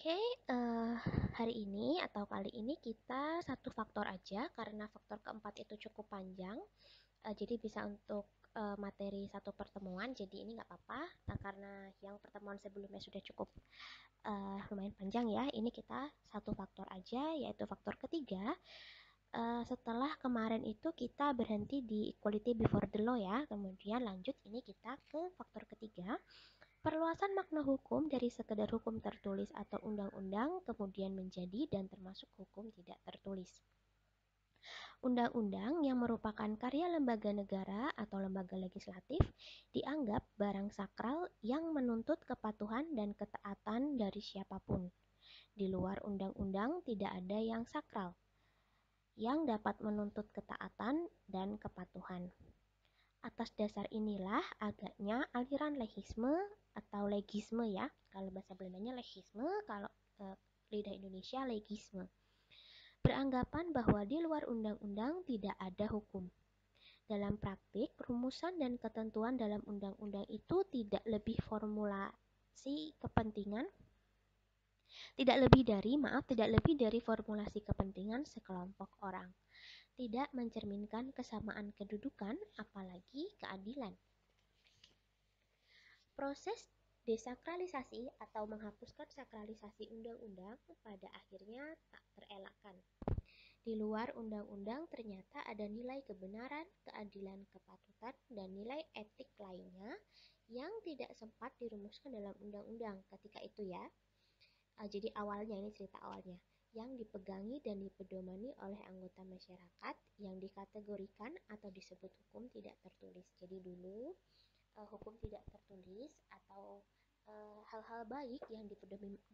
Oke, hari ini atau kali ini kita satu faktor aja karena faktor keempat itu cukup panjang. Jadi bisa untuk materi satu pertemuan. Jadi ini nggak apa-apa. Nah, karena yang pertemuan sebelumnya sudah cukup lumayan panjang ya. Ini kita satu faktor aja, yaitu faktor ketiga. Setelah kemarin itu kita berhenti di equality before the law ya. Kemudian lanjut ini kita ke faktor ketiga. Perluasan makna hukum dari sekedar hukum tertulis atau undang-undang kemudian menjadi dan termasuk hukum tidak tertulis. Undang-undang yang merupakan karya lembaga negara atau lembaga legislatif dianggap barang sakral yang menuntut kepatuhan dan ketaatan dari siapapun. Di luar undang-undang tidak ada yang sakral, yang dapat menuntut ketaatan dan kepatuhan. Atas dasar inilah agaknya aliran legisme atau legisme ya, kalau bahasa Belandanya legisme, kalau lidah Indonesia legisme. Beranggapan bahwa di luar undang-undang tidak ada hukum. Dalam praktik, rumusan dan ketentuan dalam undang-undang itu tidak lebih formulasi kepentingan, tidak lebih dari formulasi kepentingan sekelompok orang. Tidak mencerminkan kesamaan kedudukan, apalagi keadilan. Proses desakralisasi atau menghapuskan sakralisasi undang-undang pada akhirnya tak terelakkan. Di luar undang-undang ternyata ada nilai kebenaran, keadilan, kepatutan, dan nilai etik lainnya yang tidak sempat dirumuskan dalam undang-undang ketika itu ya. Jadi awalnya, ini cerita awalnya, yang dipegangi dan dipedomani oleh anggota masyarakat yang dikategorikan atau disebut hukum tidak tertulis. Jadi dulu hukum tidak tertulis atau hal-hal baik yang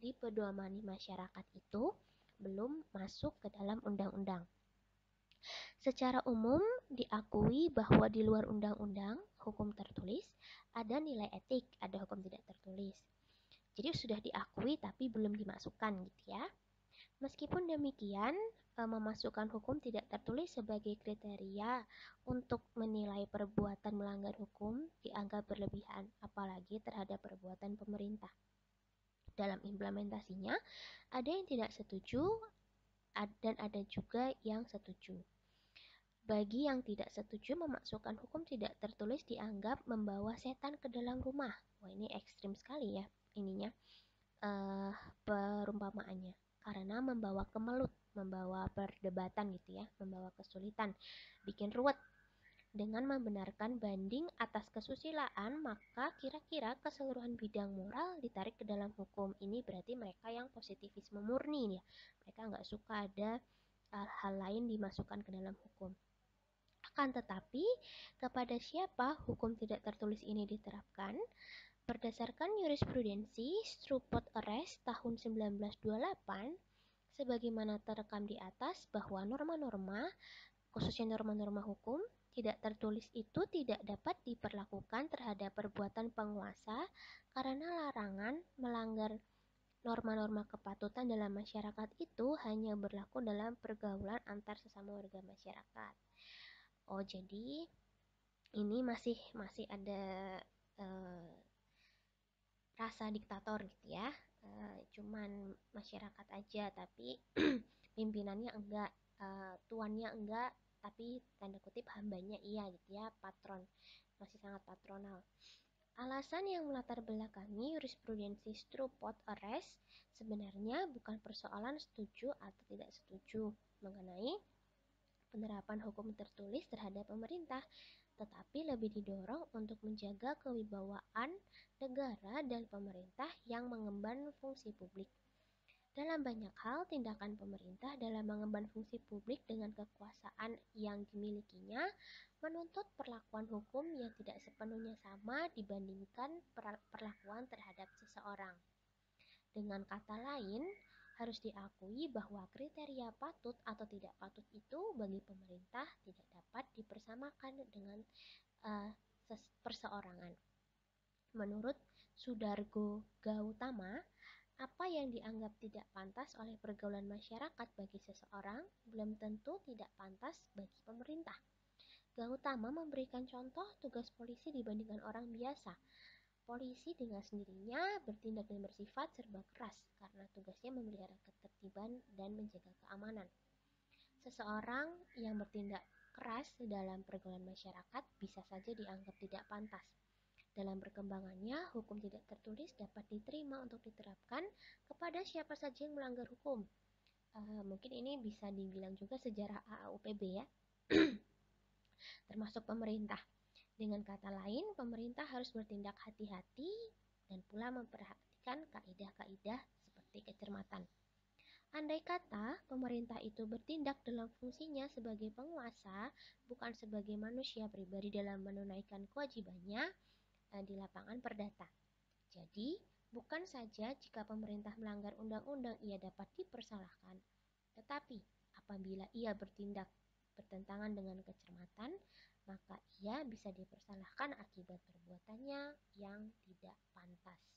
dipedomani masyarakat itu belum masuk ke dalam undang-undang. Secara umum diakui bahwa di luar undang-undang hukum tertulis ada nilai etik, ada hukum tidak tertulis. Jadi sudah diakui tapi belum dimasukkan gitu ya. Meskipun demikian, memasukkan hukum tidak tertulis sebagai kriteria untuk menilai perbuatan melanggar hukum dianggap berlebihan, apalagi terhadap perbuatan pemerintah. Dalam implementasinya, ada yang tidak setuju dan ada juga yang setuju. Bagi yang tidak setuju, memasukkan hukum tidak tertulis dianggap membawa setan ke dalam rumah. Wah, ini ekstrim sekali ya ininya perumpamaannya. Karena membawa kemelut, membawa perdebatan gitu ya, membawa kesulitan, bikin ruwet. Dengan membenarkan banding atas kesusilaan, maka kira-kira keseluruhan bidang moral ditarik ke dalam hukum. Ini berarti mereka yang positivisme murni ya. Mereka nggak suka ada hal lain dimasukkan ke dalam hukum. Akan tetapi, kepada siapa hukum tidak tertulis ini diterapkan? Berdasarkan jurisprudensi Strupot Arrest tahun 1928, sebagaimana terekam di atas bahwa norma-norma, khususnya norma-norma hukum, tidak tertulis itu tidak dapat diperlakukan terhadap perbuatan penguasa karena larangan melanggar norma-norma kepatutan dalam masyarakat itu hanya berlaku dalam pergaulan antar sesama warga masyarakat. Oh, jadi ini masih ada rasa diktator gitu ya. Cuman masyarakat aja tapi pimpinannya enggak, tuannya enggak, tapi tanda kutip hambanya iya gitu ya, patron, masih sangat patronal. Alasan yang melatar belakangi jurisprudensi Strupot Arrest sebenarnya bukan persoalan setuju atau tidak setuju mengenai penerapan hukum tertulis terhadap pemerintah, tetapi lebih didorong untuk menjaga kewibawaan negara dan pemerintah yang mengemban fungsi publik. Dalam banyak hal, tindakan pemerintah dalam mengemban fungsi publik dengan kekuasaan yang dimilikinya menuntut perlakuan hukum yang tidak sepenuhnya sama dibandingkan perlakuan terhadap seseorang. Dengan kata lain, harus diakui bahwa kriteria patut atau tidak patut itu bagi pemerintah tidak dapat dipersamakan dengan perseorangan. Menurut Sudargo Gautama, apa yang dianggap tidak pantas oleh pergaulan masyarakat bagi seseorang belum tentu tidak pantas bagi pemerintah. Gautama memberikan contoh tugas polisi dibandingkan orang biasa. Polisi dengan sendirinya bertindak dan bersifat serba keras karena tugasnya memelihara ketertiban dan menjaga keamanan. Seseorang yang bertindak keras dalam pergaulan masyarakat bisa saja dianggap tidak pantas. Dalam perkembangannya, hukum tidak tertulis dapat diterima untuk diterapkan kepada siapa saja yang melanggar hukum. Mungkin ini bisa dibilang juga sejarah AAUPB ya, termasuk pemerintah. Dengan kata lain, pemerintah harus bertindak hati-hati dan pula memperhatikan kaidah-kaidah seperti kecermatan. Andai kata pemerintah itu bertindak dalam fungsinya sebagai penguasa, bukan sebagai manusia pribadi dalam menunaikan kewajibannya di lapangan perdata. Jadi, bukan saja jika pemerintah melanggar undang-undang ia dapat dipersalahkan, tetapi apabila ia bertindak bertentangan dengan kecermatan, maka ia bisa dipersalahkan akibat perbuatannya yang tidak pantas.